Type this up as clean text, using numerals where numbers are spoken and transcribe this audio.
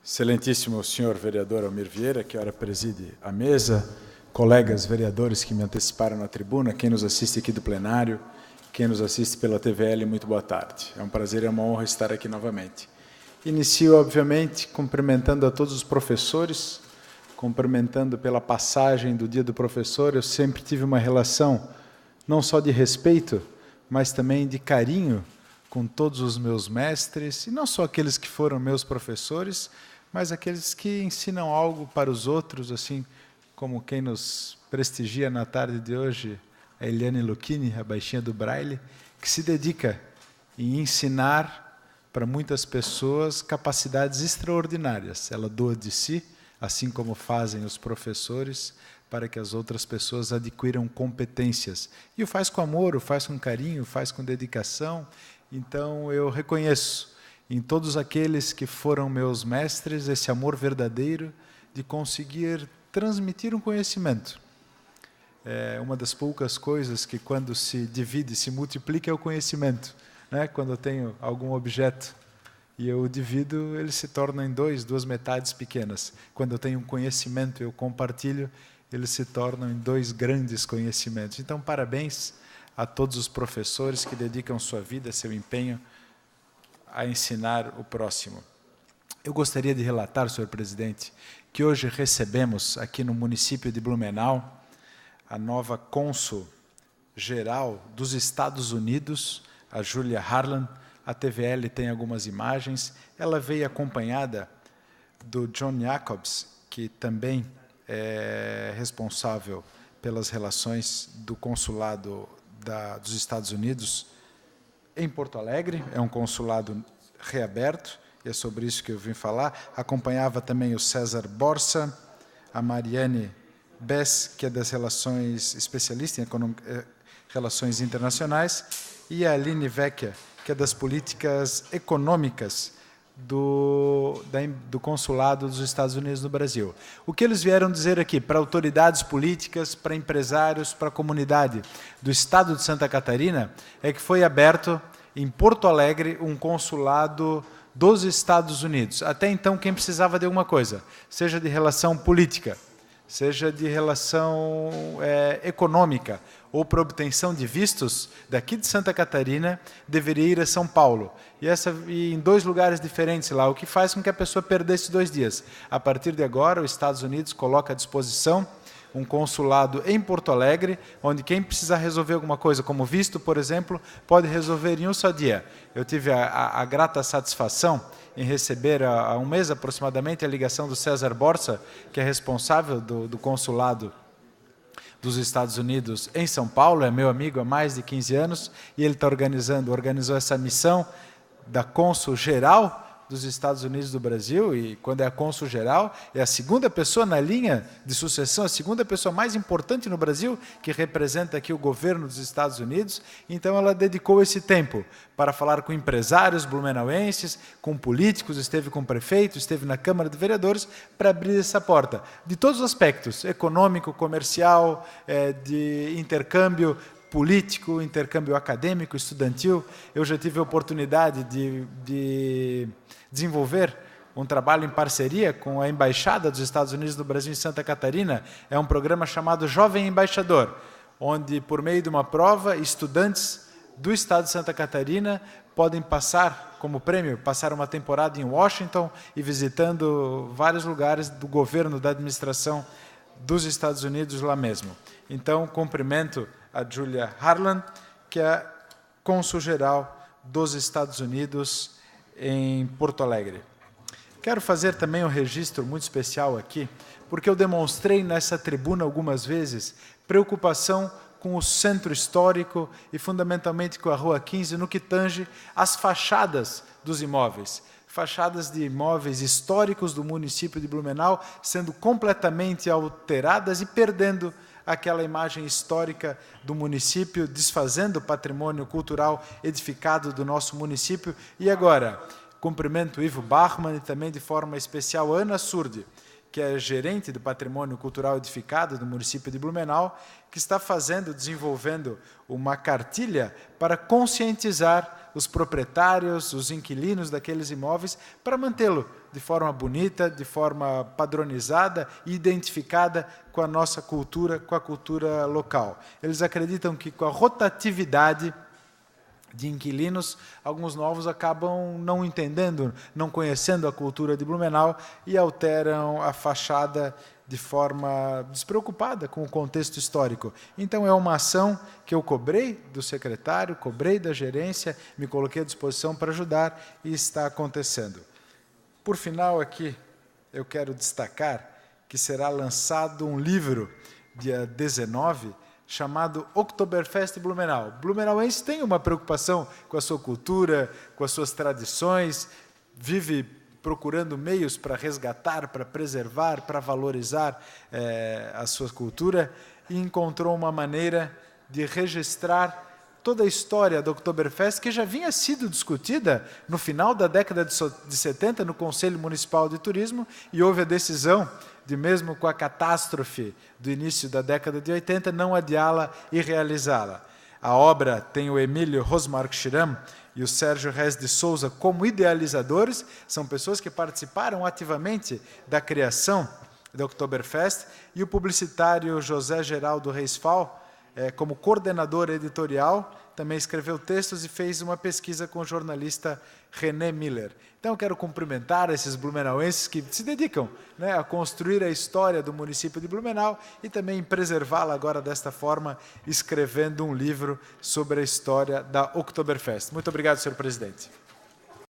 Excelentíssimo senhor vereador Almir Vieira, que ora preside a mesa, colegas vereadores que me anteciparam na tribuna, quem nos assiste aqui do plenário, quem nos assiste pela TVL, muito boa tarde. É um prazer e uma honra estar aqui novamente. Inicio, obviamente, cumprimentando a todos os professores, cumprimentando pela passagem do Dia do Professor. Eu sempre tive uma relação, não só de respeito, mas também de carinho com todos os meus mestres, e não só aqueles que foram meus professores, mas aqueles que ensinam algo para os outros, assim como quem nos prestigia na tarde de hoje, a Eliane Lucchini, a baixinha do Braille, que se dedica em ensinar para muitas pessoas capacidades extraordinárias. Ela doa de si, assim como fazem os professores, para que as outras pessoas adquiram competências. E o faz com amor, o faz com carinho, o faz com dedicação. Então, eu reconheço em todos aqueles que foram meus mestres esse amor verdadeiro de conseguir transmitir um conhecimento. É uma das poucas coisas que, quando se divide, se multiplica, é o conhecimento. Né? Quando eu tenho algum objeto e eu o divido, ele se torna em duas metades pequenas. Quando eu tenho um conhecimento e eu compartilho, eles se tornam em dois grandes conhecimentos. Então, parabéns a todos os professores que dedicam sua vida, seu empenho a ensinar o próximo. Eu gostaria de relatar, senhor presidente, que hoje recebemos aqui no município de Blumenau a nova cônsul-geral dos Estados Unidos, a Julia Harlan. A TVL tem algumas imagens. Ela veio acompanhada do John Jacobs, que também é responsável pelas relações do consulado dos Estados Unidos em Porto Alegre. É um consulado reaberto, e é sobre isso que eu vim falar. Acompanhava também o César Borsa, a Mariane Bess, que é das relações, especialista em relações internacionais, e a Aline Vecchia, que é das políticas econômicas do consulado dos Estados Unidos no Brasil. O que eles vieram dizer aqui para autoridades políticas, para empresários, para a comunidade do estado de Santa Catarina, é que foi aberto em Porto Alegre um consulado dos Estados Unidos. Até então, quem precisava de alguma coisa, seja de relação política, seja de relação econômica, ou para obtenção de vistos, daqui de Santa Catarina, deveria ir a São Paulo. E em dois lugares diferentes lá, o que faz com que a pessoa perdesse 2 dias. A partir de agora, os Estados Unidos coloca à disposição um consulado em Porto Alegre, onde quem precisar resolver alguma coisa, como visto, por exemplo, pode resolver em um só dia. Eu tive a grata satisfação em receber, há um mês aproximadamente, a ligação do César Borsa, que é responsável do consulado dos Estados Unidos em São Paulo, é meu amigo há mais de 15 anos, e ele organizou essa missão da cônsul-geral dos Estados Unidos do Brasil, e quando é a cônsul-geral, é a segunda pessoa na linha de sucessão, a segunda pessoa mais importante no Brasil, que representa aqui o governo dos Estados Unidos. Então, ela dedicou esse tempo para falar com empresários blumenauenses, com políticos, esteve com o prefeito, esteve na Câmara de Vereadores, para abrir essa porta, de todos os aspectos, econômico, comercial, de intercâmbio político, intercâmbio acadêmico, estudantil. Eu já tive a oportunidade de desenvolver um trabalho em parceria com a Embaixada dos Estados Unidos do Brasil em Santa Catarina. É um programa chamado Jovem Embaixador, onde, por meio de uma prova, estudantes do estado de Santa Catarina podem passar, como prêmio, passar uma temporada em Washington e visitando vários lugares do governo, da administração dos Estados Unidos lá mesmo. Então, cumprimento a Julia Harlan, que é cônsul-geral dos Estados Unidos em Porto Alegre. Quero fazer também um registro muito especial aqui, porque eu demonstrei nessa tribuna algumas vezes preocupação com o centro histórico e fundamentalmente com a Rua 15, no que tange às fachadas dos imóveis. Fachadas de imóveis históricos do município de Blumenau sendo completamente alteradas e perdendo aquela imagem histórica do município, desfazendo o patrimônio cultural edificado do nosso município. E agora, cumprimento o Ivo Bachmann e também de forma especial a Ana Surdi, que é gerente do patrimônio cultural edificado do município de Blumenau, que está desenvolvendo uma cartilha para conscientizar os proprietários, os inquilinos daqueles imóveis, para mantê-lo de forma bonita, de forma padronizada e identificada com a nossa cultura, com a cultura local. Eles acreditam que com a rotatividade de inquilinos, alguns novos acabam não entendendo, não conhecendo a cultura de Blumenau e alteram a fachada de forma despreocupada com o contexto histórico. Então, é uma ação que eu cobrei do secretário, cobrei da gerência, me coloquei à disposição para ajudar e está acontecendo. Por final, aqui, eu quero destacar que será lançado um livro, dia 19, chamado Oktoberfest Blumenau. Blumenauense tem uma preocupação com a sua cultura, com as suas tradições, vive procurando meios para resgatar, para preservar, para valorizar a sua cultura, e encontrou uma maneira de registrar toda a história do Oktoberfest, que já vinha sido discutida no final da década de 70 no Conselho Municipal de Turismo, e houve a decisão de, mesmo com a catástrofe do início da década de 80, não adiá-la e realizá-la. A obra tem o Emílio Rosmark Schiram e o Sérgio Rez de Souza como idealizadores, são pessoas que participaram ativamente da criação do Oktoberfest, e o publicitário José Geraldo Reisfal, como coordenador editorial, também escreveu textos e fez uma pesquisa com o jornalista René Miller. Então, eu quero cumprimentar esses blumenauenses que se dedicam, né, a construir a história do município de Blumenau e também preservá-la agora desta forma, escrevendo um livro sobre a história da Oktoberfest. Muito obrigado, senhor presidente.